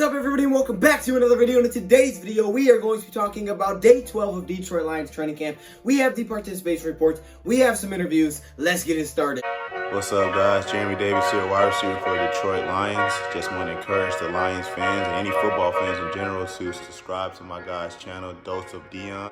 What is up, everybody, and welcome back to another video. And in today's video, we are going to be talking about day 12 of Detroit Lions training camp. We have the participation reports, we have some interviews. Let's get it started. What's up, guys? Jeremy Davis here, wide receiver for the Detroit Lions. Just want to encourage the Lions fans and any football fans in general to subscribe to my guys' channel, DoseOfDion.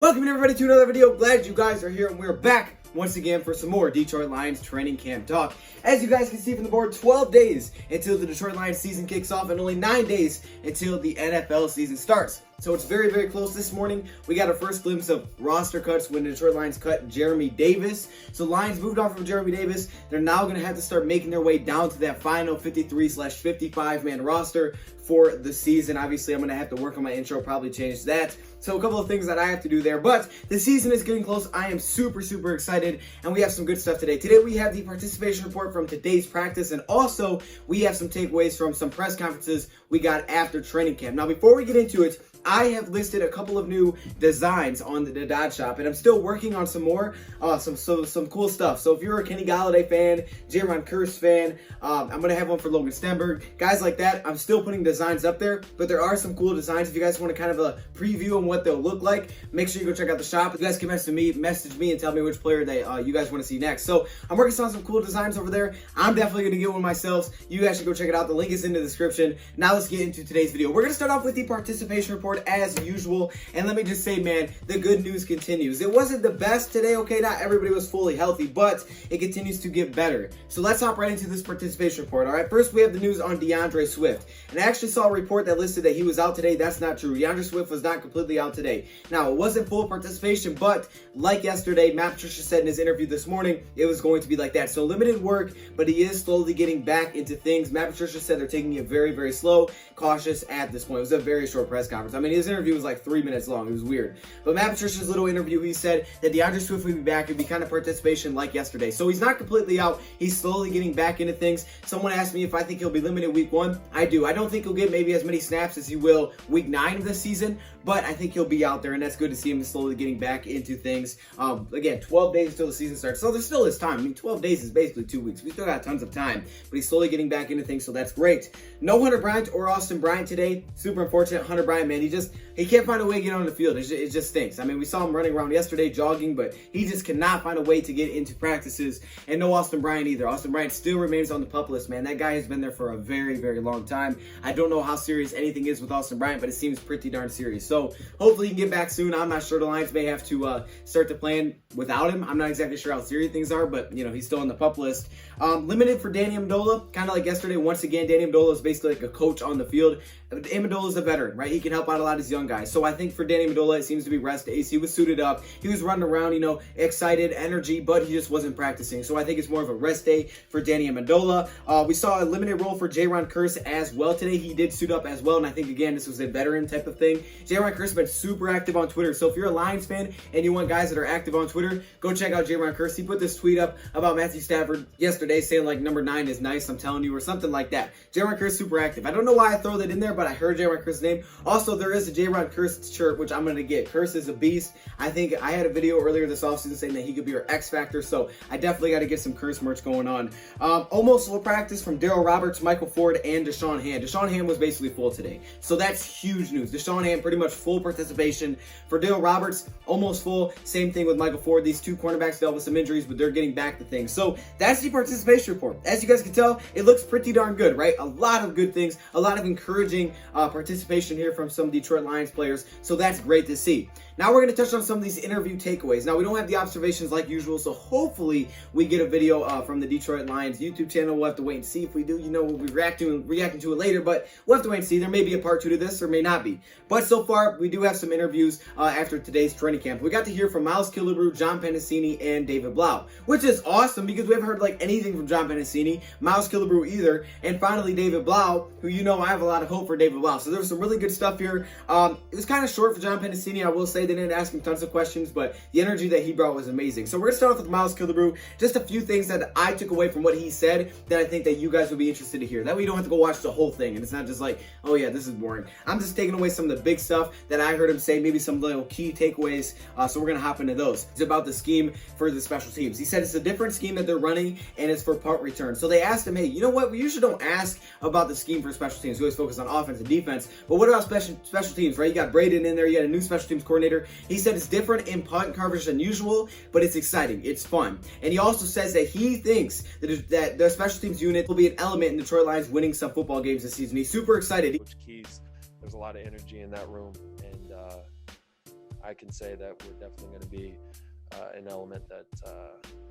Welcome, everybody, to another video. Glad you guys are here, and we're back once again for some more Detroit Lions training camp talk. As you guys can see from the board, 12 days until the Detroit Lions season kicks off and only 9 days until the NFL season starts. So it's very, very close. This morning, we got our first glimpse of roster cuts when the Detroit Lions cut Jeremy Davis. So Lions moved on from Jeremy Davis. They're now going to have to start making their way down to that final 53/55-man roster for the season. Obviously, I'm going to have to work on my intro, probably change that. So a couple of things that I have to do there. But the season is getting close. I am super, super excited, and we have some good stuff today. Today, we have the participation report from today's practice, and also we have some takeaways from some press conferences we got after training camp. Now, before we get into it, I have listed a couple of new designs on the Dodge shop, and I'm still working on some more, some cool stuff. So if you're a Kenny Golladay fan, Jaron Kearse fan, I'm going to have one for Logan Stenberg, guys like that. I'm still putting designs up there, but there are some cool designs. If you guys want to kind of a preview on what they'll look like, make sure you go check out the shop. You guys can message me and tell me which player you guys want to see next. So I'm working on some cool designs over there. I'm definitely going to get one myself. You guys should go check it out. The link is in the description. Now let's get into today's video. We're going to start off with the participation report as usual, and let me just say, man, the good news continues. It wasn't the best today, okay? Not everybody was fully healthy, but it continues to get better. So let's hop right into this participation report. All right, first we have the news on Deandre Swift, and I actually saw a report that listed that he was out today. That's not true. Deandre Swift was not completely out today. Now, it wasn't full participation, but like yesterday, Matt Patricia said in his interview this morning, it was going to be like that. So limited work, but he is slowly getting back into things. Matt Patricia said they're taking it very, very slow, cautious at this point. It was a very short press conference. I mean, his interview was like 3 minutes long. It was weird. But Matt Patricia's little interview, he said that Deandre Swift would be back. It'd be kind of participation like yesterday. So he's not completely out. He's slowly getting back into things. Someone asked me if I think he'll be limited week 1. I do. I don't think he'll get maybe as many snaps as he will week 9 of the season, but I think he'll be out there, and that's good to see him slowly getting back into things. Again, 12 days until the season starts. So there still is time. I mean, 12 days is basically 2 weeks. We still got tons of time, but he's slowly getting back into things, so that's great. No Hunter Bryant or Austin Bryant today. Super unfortunate. Hunter Bryant, man, he can't find a way to get on the field. It just stinks. I mean, we saw him running around yesterday, jogging, but he just cannot find a way to get into practices. And no Austin Bryant either. Austin Bryant still remains on the PUP list, man. That guy has been there for a very, very long time. I don't know how serious anything is with Austin Bryant, but it seems pretty darn serious. So hopefully he can get back soon. I'm not sure. The Lions may have to start the plan without him. I'm not exactly sure how serious things are, but he's still on the PUP list. Limited for Danny Mandola, kind of like yesterday. Once again, Danny Mandola is basically like a coach on the field. Amendola is a veteran, right? He can help out a lot of these young guys. So I think for Danny Mandola, it seems to be rest days. He was suited up. He was running around, excited, energy, but he just wasn't practicing. So I think it's more of a rest day for Danny Mandola. We saw a limited role for Jaron Kearse as well today. He did suit up as well, and I think, again, this was a veteran type of thing. Jaron Kearse has been super active on Twitter. So if you're a Lions fan and you want guys that are active on Twitter, go check out Jaron Kearse. He put this tweet up about Matthew Stafford yesterday saying, like, number 9 is nice, I'm telling you, or something like that. Jaron Kearse super active. I don't know why I throw that in there, but I heard Jaron Kearse's name. Also, there is a Jaron Kearse shirt, which I'm going to get. Kearse is a beast. I think I had a video earlier this offseason saying that he could be our X factor, so I definitely got to get some Kearse merch going on. Almost full practice from Daryl Roberts, Michael Ford, and Deshaun Hand. Deshaun Hand was basically full today, so that's huge news. Deshaun Hand pretty much full participation. For Daryl Roberts, almost full. Same thing with Michael Ford. These two cornerbacks dealt with some injuries, but they're getting back to things. So that's the participation report. As you guys can tell, it looks pretty darn good, right? A lot of good things, a lot of encouraging participation here from some Detroit Lions players, so that's great to see. Now we're going to touch on some of these interview takeaways. Now, we don't have the observations like usual, so hopefully we get a video from the Detroit Lions YouTube channel. We'll have to wait and see. If we do, we'll be reacting to it later, but we'll have to wait and see. There may be a part 2 to this, or may not be. But so far, we do have some interviews after today's training camp. We got to hear from Miles Killebrew, John Pennicini, and David Blau, which is awesome because we haven't heard anything from John Pennicini, Miles Killebrew either, and finally David Blau, who I have a lot of hope for David Blau. So there was some really good stuff here. It was kind of short for John Pennicini, I will say say they didn't ask him tons of questions, but the energy that he brought was amazing. So we're gonna start off with Miles Killebrew. Just a few things that I took away from what he said that I think that you guys would be interested to hear. That way you don't have to go watch the whole thing, and it's not just like, oh yeah, this is boring. I'm just taking away some of the big stuff that I heard him say, maybe some little key takeaways. So we're gonna hop into those. It's about the scheme for the special teams. He said it's a different scheme that they're running, and it's for punt return. So they asked him, hey, you know what? We usually don't ask about the scheme for special teams. We always focus on offense and defense. But what about special teams, right? You got Braden in there. You got a new special teams coordinator. He said it's different in punt coverage than usual, but it's exciting. It's fun. And he also says that he thinks that the special teams unit will be an element in Detroit Lions winning some football games this season. He's super excited. Coach Keys, there's a lot of energy in that room, and I can say that we're definitely going to be an element that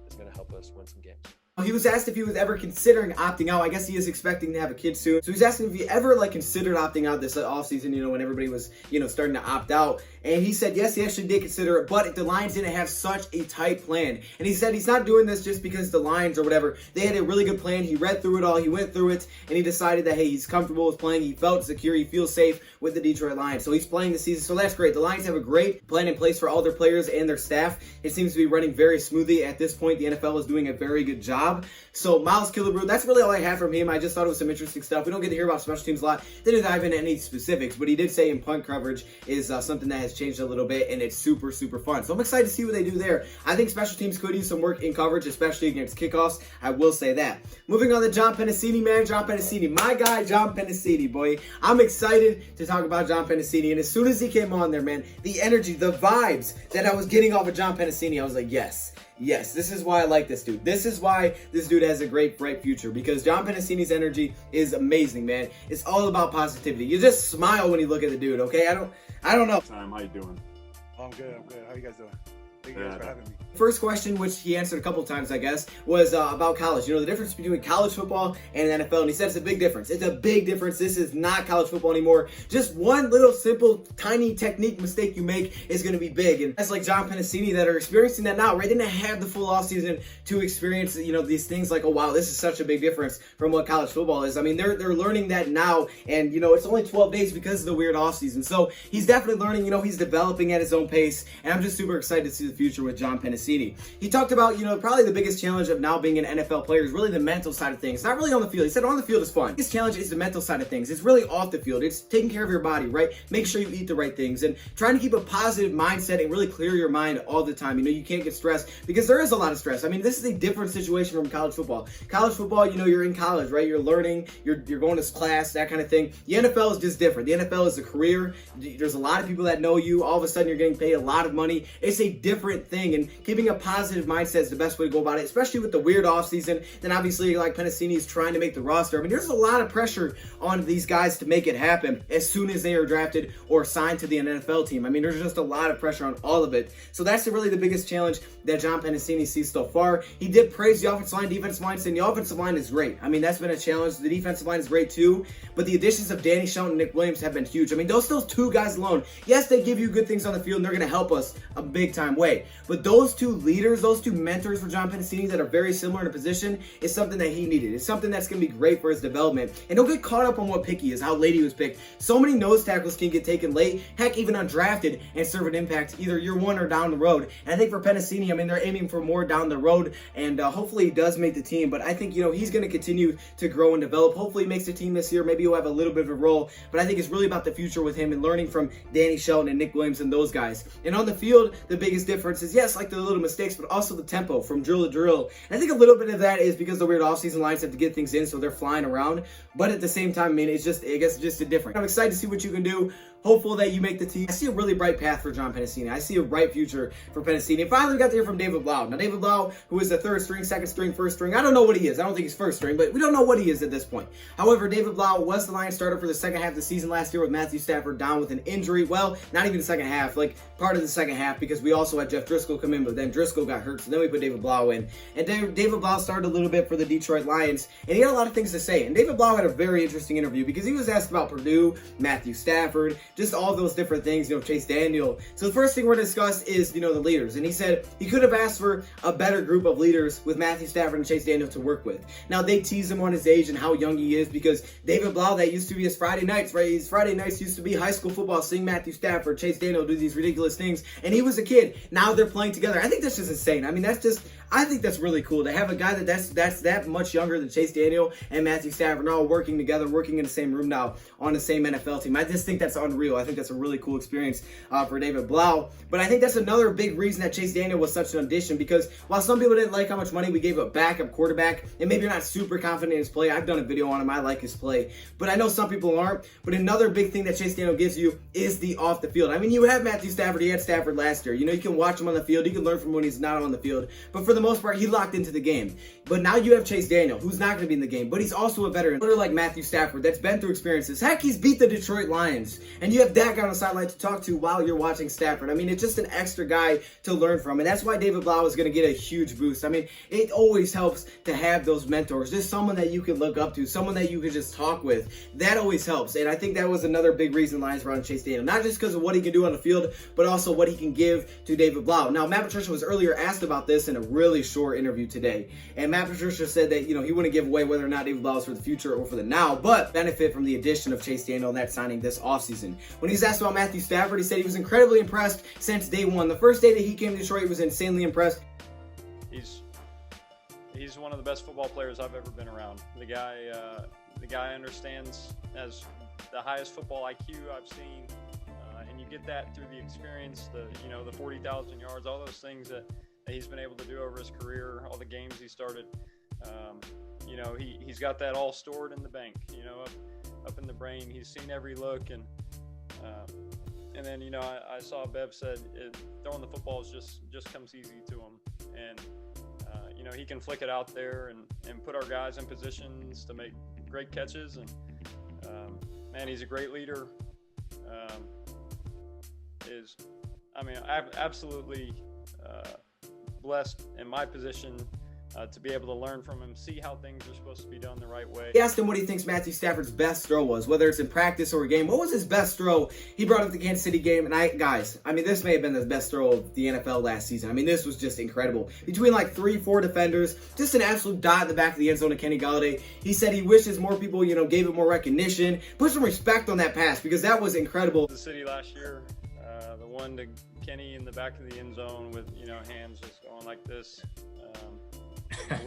is going to help us win some games. He was asked if he was ever considering opting out. I guess he is expecting to have a kid soon. So he's asking if he ever considered opting out this offseason, when everybody was, starting to opt out. And he said, yes, he actually did consider it, but the Lions didn't have such a tight plan. And he said he's not doing this just because the Lions or whatever. They had a really good plan. He read through it all. He went through it, and he decided that, hey, he's comfortable with playing. He felt secure. He feels safe with the Detroit Lions. So he's playing the season. So that's great. The Lions have a great plan in place for all their players and their staff. It seems to be running very smoothly at this point. The NFL is doing a very good job. So Miles Killebrew, that's really all I have from him. I just thought it was some interesting stuff. We don't get to hear about special teams a lot. Didn't dive into any specifics, but he did say in punt coverage is something that has changed a little bit, and it's super, super fun. So I'm excited to see what they do there. I think special teams could use some work in coverage, especially against kickoffs. I will say that. Moving on to John Penisini, man. John Penisini, my guy, John Penisini, boy. I'm excited to talk about John Penisini, and as soon as he came on there, man, the energy, the vibes that I was getting off of John Penisini, I was like, yes. Yes, this is why I like this dude. This is why this dude has a great, bright future, because John Penisini's energy is amazing, man. It's all about positivity. You just smile when you look at the dude, okay? I don't know. How you doing? I'm good. How you guys doing? Thank you guys for having me. First question, which he answered a couple times, I guess, was about college. The difference between college football and the NFL. And he said it's a big difference. It's a big difference. This is not college football anymore. Just one little simple, tiny technique mistake you make is going to be big. And that's like John Penisini that are experiencing that now, right? They didn't have the full offseason to experience, these things like, oh, wow, this is such a big difference from what college football is. I mean, they're learning that now. And, it's only 12 days because of the weird offseason. So he's definitely learning, he's developing at his own pace. And I'm just super excited to see the future with John Penisini. He talked about, probably the biggest challenge of now being an NFL player is really the mental side of things. Not really on the field. He said on the field is fun. His challenge is the mental side of things. It's really off the field. It's taking care of your body, right? Make sure you eat the right things and trying to keep a positive mindset and really clear your mind all the time. You can't get stressed because there is a lot of stress. I mean, this is a different situation from college football. College football, you're in college, right? You're learning, you're going to class, that kind of thing. The NFL is just different. The NFL is a career. There's a lot of people that know you. All of a sudden, you're getting paid a lot of money. It's a different thing, and keeping a positive mindset is the best way to go about it, especially with the weird offseason. Then obviously, like Penisini is trying to make the roster. I mean, there's a lot of pressure on these guys to make it happen as soon as they are drafted or signed to the NFL team. I mean, there's just a lot of pressure on all of it. So that's really the biggest challenge that John Penisini sees so far. He did praise the offensive line, defensive line, saying the offensive line is great. I mean, that's been a challenge. The defensive line is great too, but the additions of Danny Shelton and Nick Williams have been huge. I mean, those two guys alone, yes, they give you good things on the field and they're going to help us a big time way. But those two leaders, those two mentors for John Penisini that are very similar in a position is something that he needed. It's something that's going to be great for his development. And don't get caught up on what pick he is, how late he was picked. So many nose tackles can get taken late, heck, even undrafted, and serve an impact either year one or down the road. And I think for Penisini, I mean, they're aiming for more down the road, and hopefully he does make the team. But I think, he's going to continue to grow and develop. Hopefully he makes the team this year. Maybe he'll have a little bit of a role. But I think it's really about the future with him and learning from Danny Shelton and Nick Williams and those guys. And on the field, the biggest difference is, yes, like the little mistakes, but also the tempo from drill to drill. And I think a little bit of that is because the weird offseason lines have to get things in, so they're flying around. But at the same time, I mean, it's just, I guess, just a different. I'm excited to see what you can do. Hopeful that you make the team. I see a really bright path for John Penisini. I see a bright future for Penisini. And finally, we got to hear from David Blau. Now, David Blau, who is the third string, second string, first string. I don't know what he is. I don't think he's first string, but we don't know what he is at this point. However, David Blau was the Lions starter for the second half of the season last year with Matthew Stafford down with an injury. Well, not even the second half, like part of the second half, because we also had Jeff Driscoll come in, but then Driscoll got hurt, so then we put David Blau in. And David Blau started a little bit for the Detroit Lions, and he had a lot of things to say. And David Blau had a very interesting interview because he was asked about Purdue, Matthew Stafford, just all those different things, Chase Daniel. So the first thing we're going to discuss is, the leaders. And he said he could have asked for a better group of leaders with Matthew Stafford and Chase Daniel to work with. Now, they tease him on his age and how young he is because David Blau, that used to be his Friday nights, right? His Friday nights used to be high school football, seeing Matthew Stafford, Chase Daniel do these ridiculous things. And he was a kid. Now they're playing together. I think that's just insane. I mean, I think that's really cool to have a guy that's that much younger than Chase Daniel and Matthew Stafford all working together, working in the same room now on the same NFL team. I just think that's unreal. I think that's a really cool experience for David Blau. But I think that's another big reason that Chase Daniel was such an addition, because while some people didn't like how much money we gave a backup quarterback, and maybe you're not super confident in his play, I've done a video on him. I like his play. But I know some people aren't. But another big thing that Chase Daniel gives you is the off the field. I mean, you have Matthew Stafford. He had Stafford last year. You can watch him on the field. You can learn from when he's not on the field. But for the most part, he locked into the game. But now you have Chase Daniel, who's not going to be in the game, but he's also a veteran. Player like Matthew Stafford that's been through experiences. Heck, he's beat the Detroit Lions. And you have that guy on the sideline to talk to while you're watching Stafford. I mean, it's just an extra guy to learn from. And that's why David Blau is going to get a huge boost. I mean, it always helps to have those mentors. Just someone that you can look up to, someone that you can just talk with. That always helps. And I think that was another big reason Lions brought in Chase Daniel. Not just because of what he can do on the field, but also what he can give to David Blau. Now, Matt Patricia was earlier asked about this in a really short interview today. And Matt Patricia said that, he wouldn't give away whether or not David Blau is for the future or for the now, but benefit from the addition of Chase Daniel and that signing this offseason. When he's asked about Matthew Stafford, he said he was incredibly impressed since day one. The first day that he came to Detroit, he was insanely impressed. He's one of the best football players I've ever been around. The guy understands, has the highest football IQ I've seen, and you get that through the experience, the 40,000 yards, all those things that he's been able to do over his career, all the games he started. He's got that all stored in the bank, up in the brain. He's seen every look, and then I saw Bev said throwing the footballs just comes easy to him, and he can flick it out there and put our guys in positions to make great catches, and man, he's a great leader. I'm absolutely blessed in my position to be able to learn from him, see how things are supposed to be done the right way. He asked him what he thinks Matthew Stafford's best throw was, whether it's in practice or a game. What was his best throw? He brought up the Kansas City game, and this may have been the best throw of the NFL last season. I mean, this was just incredible. Between like 3-4 defenders, just an absolute dot in the back of the end zone to Kenny Golladay. He said he wishes more people, gave it more recognition, put some respect on that pass, because that was incredible. The City last year, the one to Kenny in the back of the end zone with, hands just going like this. I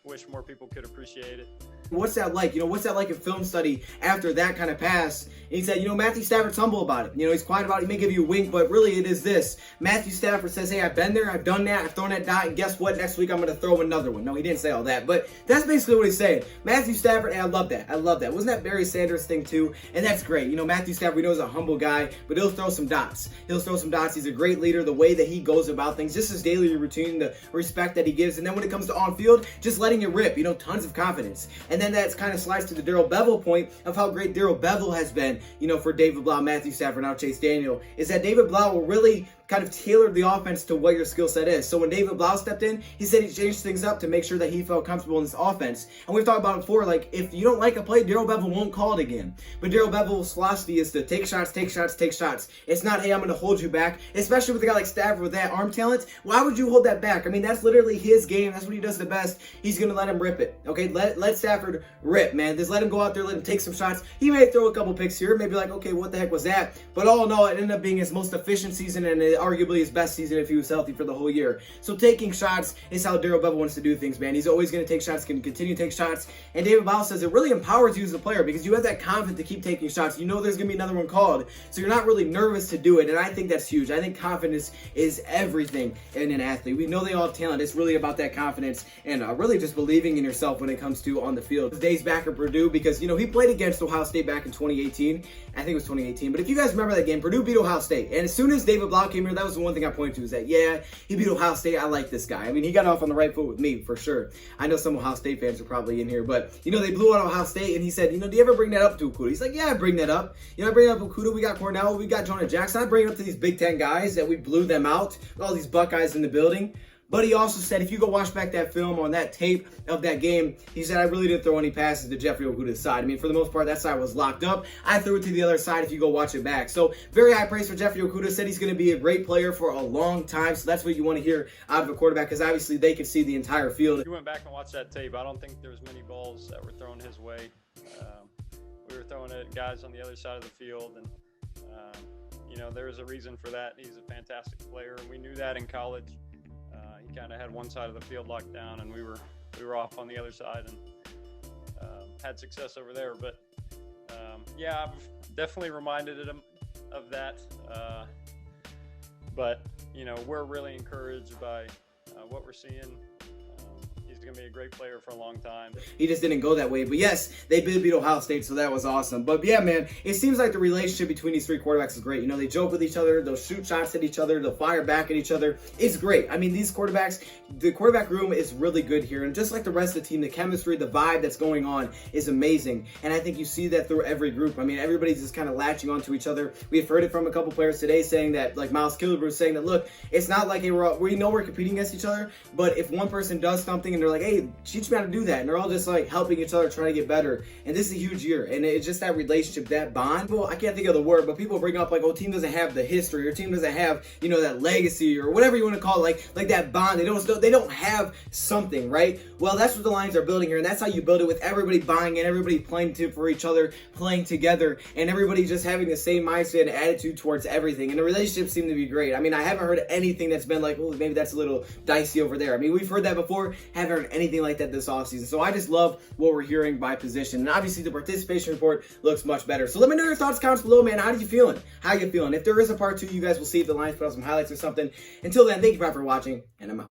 wish more people could appreciate it. What's that like? What's that like in film study after that kind of pass? And he said, Matthew Stafford's humble about it. He's quiet about it. He may give you a wink, but really it is this. Matthew Stafford says, hey, I've been there. I've done that. I've thrown that dot. And guess what? Next week, I'm going to throw another one. No, he didn't say all that, but that's basically what he's saying. Matthew Stafford, and I love that. Wasn't that Barry Sanders thing too? And that's great. Matthew Stafford, we know he's a humble guy, but he'll throw some dots. He's a great leader. The way that he goes about things, just his daily routine, the respect that he gives. And then when it comes to on field, just letting it rip, tons of confidence. And then that's kind of slides to the Darrell Bevell point of how great Darrell Bevell has been, for David Blau, Matthew Stafford, now Chase Daniel, is that David Blau will really kind of tailored the offense to what your skill set is. So when David Blau stepped in, he said he changed things up to make sure that he felt comfortable in this offense. And we've talked about it before, like, if you don't like a play, Darrell Bevell won't call it again. But Darrell Bevell's philosophy is to take shots, take shots, take shots. It's not, hey, I'm going to hold you back, especially with a guy like Stafford with that arm talent. Why would you hold that back? I mean, that's literally his game. That's what he does the best. He's going to let him rip it. Okay, let Stafford rip, man. Just let him go out there, let him take some shots. He may throw a couple picks here, maybe like, okay, what the heck was that? But all in all, it ended up being his most efficient season and arguably his best season if he was healthy for the whole year. So taking shots is how Darrell Bevell wants to do things, man. He's always going to take shots, can continue to take shots. And David Blau says it really empowers you as a player because you have that confidence to keep taking shots. You know there's going to be another one called, so you're not really nervous to do it. And I think that's huge. I think confidence is everything in an athlete. We know they all have talent. It's really about that confidence and really just believing in yourself when it comes to on the field. His days back at Purdue because, you know, he played against Ohio State back in 2018. I think it was 2018. But if you guys remember that game, Purdue beat Ohio State. And as soon as David Blau came here, that was the one thing I pointed to is that, yeah, he beat Ohio State. I like this guy. I mean, he got off on the right foot with me for sure. I know some Ohio State fans are probably in here, but, you know, they blew out Ohio State and he said, you know, do you ever bring that up to Okudah? He's like, yeah, I bring that up. You know, I bring up Okudah. We got Cornell. We got Jonah Jackson. I bring it up to these Big Ten guys that we blew them out with all these Buckeyes in the building. But he also said, if you go watch back that film on that tape of that game, he said, I really didn't throw any passes to Jeffrey Okudah's side. I mean, for the most part, that side was locked up. I threw it to the other side if you go watch it back. So very high praise for Jeffrey Okudah. Said he's going to be a great player for a long time. So that's what you want to hear out of a quarterback, because obviously they can see the entire field. We went back and watched that tape. I don't think there was many balls that were thrown his way. We were throwing it at guys on the other side of the field, and you know, there was a reason for that. He's a fantastic player, and we knew that in college. He kind of had one side of the field locked down, and we were off on the other side, and had success over there. But yeah, I've definitely reminded him of that. But you know, we're really encouraged by what we're seeing. He's going to be a great player for a long time. He just didn't go that way. But yes, they did beat Ohio State, so that was awesome. But yeah, man, it seems like the relationship between these three quarterbacks is great. You know, they joke with each other, they'll shoot shots at each other, they'll fire back at each other. It's great. I mean, these quarterbacks, the quarterback room is really good here. And just like the rest of the team, the chemistry, the vibe that's going on is amazing. And I think you see that through every group. I mean, everybody's just kind of latching onto each other. We've heard it from a couple players today saying that, like Miles Killebrew saying that, look, it's not like we know we're competing against each other, but if one person does something and they're like, hey, teach me how to do that, and they're all just like helping each other, trying to get better. And this is a huge year, and it's just that relationship, that bond. Well, I can't think of the word, but people bring up like, oh, team doesn't have the history, or team doesn't have, you know, that legacy, or whatever you want to call it, like that bond. They don't have something, right? Well, that's what the Lions are building here, and that's how you build it, with everybody buying in, everybody playing for each other, playing together, and everybody just having the same mindset and attitude towards everything. And the relationships seem to be great. I mean, I haven't heard anything that's been like, oh, maybe that's a little dicey over there. I mean, we've heard that before, haven't heard anything like that this offseason. So I just love what we're hearing by position. And obviously the participation report looks much better. So let me know your thoughts, comments below, man. How are you feeling? How you feeling? If there is a part 2, you guys will see if the Lions put out some highlights or something. Until then, thank you for watching, and I'm out.